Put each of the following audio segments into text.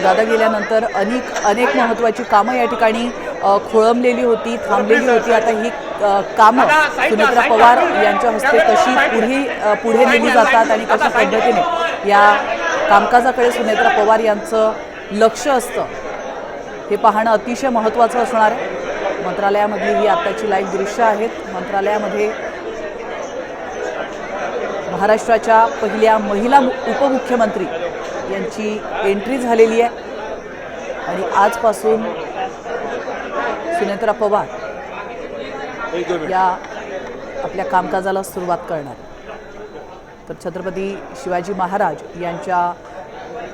दादा गेल्यानंतर अनेक महत्त्वाची कामं या ठिकाणी खोळंबलेली होती, थांबलेली होती। आता ही कामं सुनेत्रा पवार यांच्या हस्ते कशी पुढे नेली जातात आणि कशा पद्धतीने या कामकाजाकडे सुनेत्रा पवार यांचं लक्ष असतं हे पाहणं अतिशय महत्त्वाचं असणार आहे। मंत्रालयामधली ही आत्ताची लाईव्ह दृश्य आहेत। मंत्रालयामध्ये महाराष्ट्राच्या पहिल्या महिला उपमुख्यमंत्री यांची एंट्री झालेली आहे आणि आजपासून सुनेत्रा पवार या आपल्या कामकाजाला सुरुवात करणार। तर छत्रपती शिवाजी महाराज यांच्या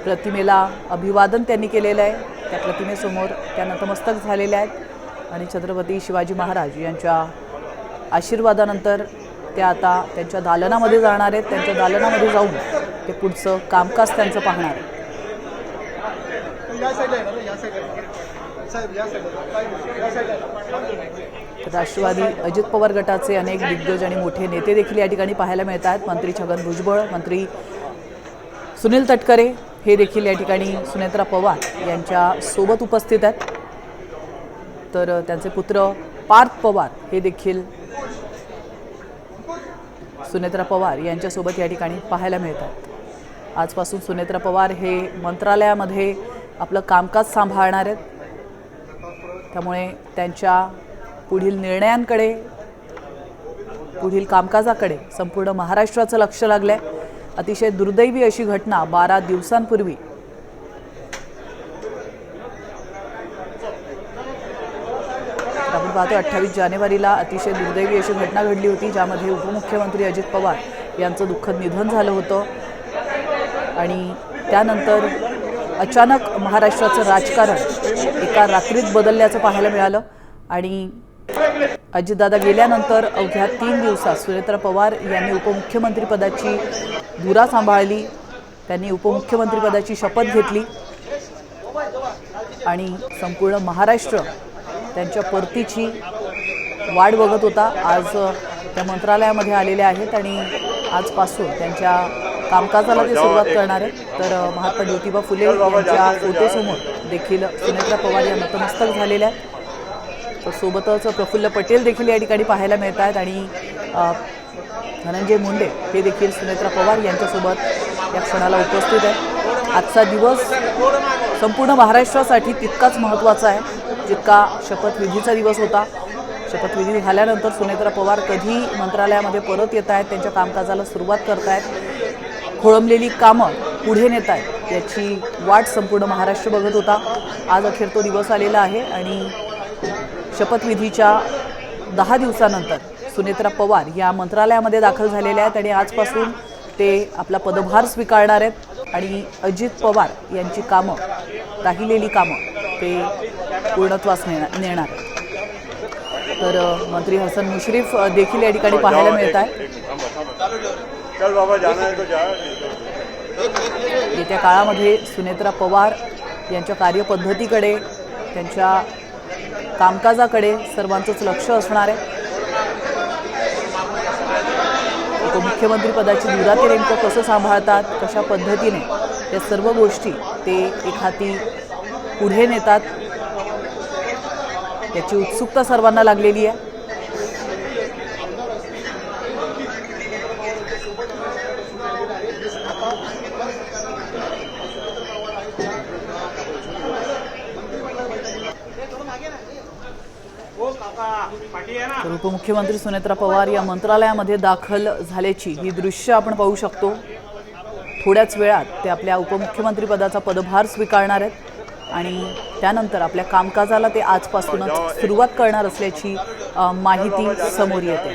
प्रतिमेला अभिवादन त्यांनी केलेलं आहे। त्या प्रतिमेसमोर त्या नतमस्तक झालेल्या आहेत आणि छत्रपती शिवाजी महाराज यांच्या आशीर्वादानंतर त्या आता त्यांच्या दालनामध्ये जाणार आहेत। त्यांच्या दालनामध्ये जाऊन ते पुढचं कामकाज त्यांचं पाहणार आहे। राष्ट्रवादी अजित पवार गटाचे अनेक दिग्गज आणि मोठे नेते देखील या ठिकाणी पाहायला मिळत आहेत। मंत्री छगन भुजबळ, मंत्री सुनील तटकरे हे देखील या ठिकाणी सुनेत्रा पवार यांच्या सोबत उपस्थित आहेत। तर त्यांचे पुत्र पार्थ पवार हे देखील सुनेत्रा पवार यांच्यासोबत या ठिकाणी पाहायला मिळतात। आजपासून सुनेत्रा पवार हे मंत्रालयामध्ये आपलं कामकाज सांभाळणार आहेत, त्यामुळे त्यांच्या पुढील निर्णयांकडे, पुढील कामकाजाकडे संपूर्ण महाराष्ट्राचं लक्ष लागलंय। अतिशय दुर्दैवी अशी घटना 12 दिवसांपूर्वी आपण पाहतो 28 जानेवारीला अतिशय दुर्दैवी अशी घटना घडली होती, ज्यामध्ये उपमुख्यमंत्री अजित पवार यांचं दुःखद निधन झालं होतं आणि त्यानंतर अचानक महाराष्ट्राचं राजकारण एका रात्रीत बदलल्याचं पाहायला मिळालं आणि अजितदादा गेल्यानंतर अवघ्या 3 दिवसात सुनेत्रा पवार यांनी उपमुख्यमंत्रीपदाची धुरा सांभाळली। त्यांनी उपमुख्यमंत्रीपदाची शपथ घेतली आणि संपूर्ण महाराष्ट्र त्यांच्या परतीची वाट बघत होता। आज त्या मंत्रालयामध्ये आलेले आहेत आणि आजपासून त्यांच्या कामकाजाला ते सुरुवात करणार आहेत। तर महात्मा ज्योतिबा फुले यांच्या फोटोसमोर देखील सुनेत्रा पवार या नतमस्तक झालेल्या आहेत। तर सोबतच प्रफुल्ल पटेल देखील या ठिकाणी पाहायला मिळत आहेत आणि धनंजय मुंडे हे देखील सुनेत्रा पवार यांच्यासोबत या क्षणाला उपस्थित आहेत। आजचा दिवस संपूर्ण महाराष्ट्रासाठी तितकाच महत्त्वाचा आहे जितका शपथविधीचा दिवस होता। शपथविधी झाल्यानंतर सुनेत्रा पवार कधी मंत्रालयामध्ये परत येत आहेत, त्यांच्या कामकाजाला सुरुवात करत आहेत, खोळंबलेली कामं पुढे नेत आहेत याची वाट संपूर्ण महाराष्ट्र बघत होता। आज अखेर तो दिवस आलेला आहे आणि शपथविधीच्या 10 दिवसानंतर सुनेत्रा पवार या मंत्रालयामध्ये दाखल झालेल्या आहेत आणि आजपासून ते आपला पदभार स्वीकारणार आहेत आणि अजित पवार यांची कामं, राहिलेली कामं ते पूर्णत्वास नेणार। तर मंत्री हसन मुश्रीफ देखील या ठिकाणी पाहायला मिळत आहे। येत्या काळामध्ये सुनेत्रा पवार यांच्या कार्यपद्धतीकडे, त्यांच्या कामकाजाकडे सर्वांचंच लक्ष असणार आहे। उपमुख्यमंत्री पदाची धुरा ते नेमकं कसं सांभाळतात, कशा पद्धतीने या सर्व गोष्टी ते एक हाती पुढे नेतात याची उत्सुकता सर्वांना लागलेली आहे। तर उपमुख्यमंत्री सुनेत्रा पवार या मंत्रालयामध्ये दाखल झाल्याची ही दृश्य आपण पाहू शकतो। थोड्याच वेळात ते आपल्या उपमुख्यमंत्री पदाचा पदभार स्वीकारणार आहेत आणि त्यानंतर आपल्या कामकाजाला ते आजपासूनच सुरुवात करणार असल्याची माहिती समोर येते।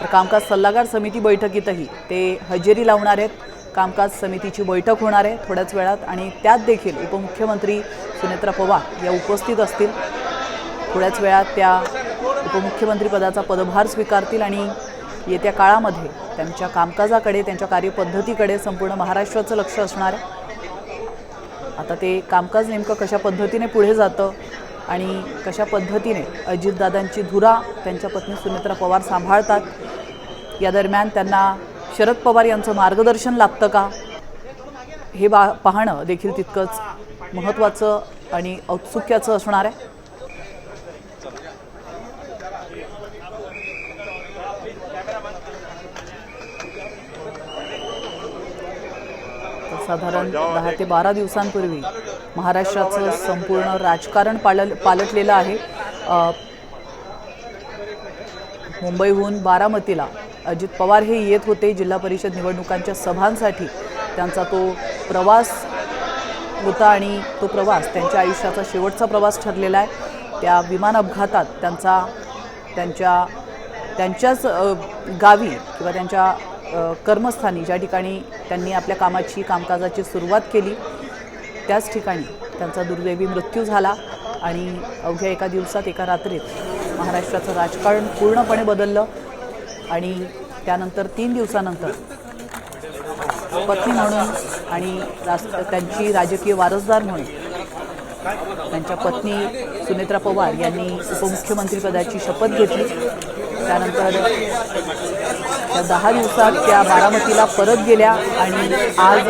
तर कामकाज सल्लागार समिती बैठकीतही ते हजेरी लावणार आहेत। कामकाज समितीची बैठक होणार आहे थोड्याच वेळात आणि त्यात देखील उपमुख्यमंत्री सुनेत्रा पवार या उपस्थित असतील। थोड्याच वेळात त्या उपमुख्यमंत्री पदाचा पदभार स्वीकारतील आणि येत्या काळामध्ये त्यांच्या कामकाजाकडे, त्यांच्या कार्यपद्धतीकडे संपूर्ण महाराष्ट्राचं लक्ष असणार आहे। आता ते कामकाज नेमकं कशा पद्धतीने पुढे जातं आणि कशा पद्धतीने अजितदादांची धुरा त्यांच्या पत्नी सुनेत्रा पवार सांभाळतात, या दरम्यान त्यांना शरद पवार यांचं मार्गदर्शन लागतं का, हे पाहणं देखील तितकंच महत्त्वाचं आणि औत्सुक्याचं असणार आहे. साधारण 10 ते 12 दिवसांपूर्वी महाराष्ट्राचं संपूर्ण राजकारण पालटलेलं आहे. मुंबईहून बारामतीला अजित पवार हे येत होते जिल्हा परिषद निवडणुकांच्या सभांसाठी. त्यांचा तो प्रवास होता आणि तो प्रवास त्यांच्या आयुष्याचा शेवटचा प्रवास ठरलेला आहे. त्या विमान अपघातात त्यांच्याच गावी किंवा त्यांच्या कर्मस्थानी ज्या ठिकाणी त्यांनी आपल्या कामकाजाची सुरुवात केली त्याच ठिकाणी त्यांचा दुर्दैवी मृत्यू झाला. आणि अवघ्या एका दिवसात, एका रात्रीत महाराष्ट्राचं राजकारण पूर्णपणे बदललं. आणि त्यानंतर 3 दिवसानंतर पत्नी म्हणून आणि त्यांची राजकीय वारसदार म्हणून त्यांच्या पत्नी सुनेत्रा पवार यांनी उपमुख्यमंत्रीपदाची शपथ घेतली. त्यानंतर त्या 10 दिवसात त्या बारामतीला परत गेल्या आणि आज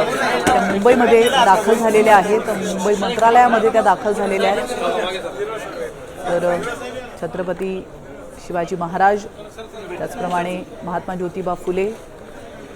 त्या मुंबईमध्ये दाखल झालेल्या आहेत. मुंबई मंत्रालयामध्ये त्या दाखल झालेल्या आहेत. तर छत्रपती शिवाजी महाराज, त्याचप्रमाणे महात्मा ज्योतिबा फुले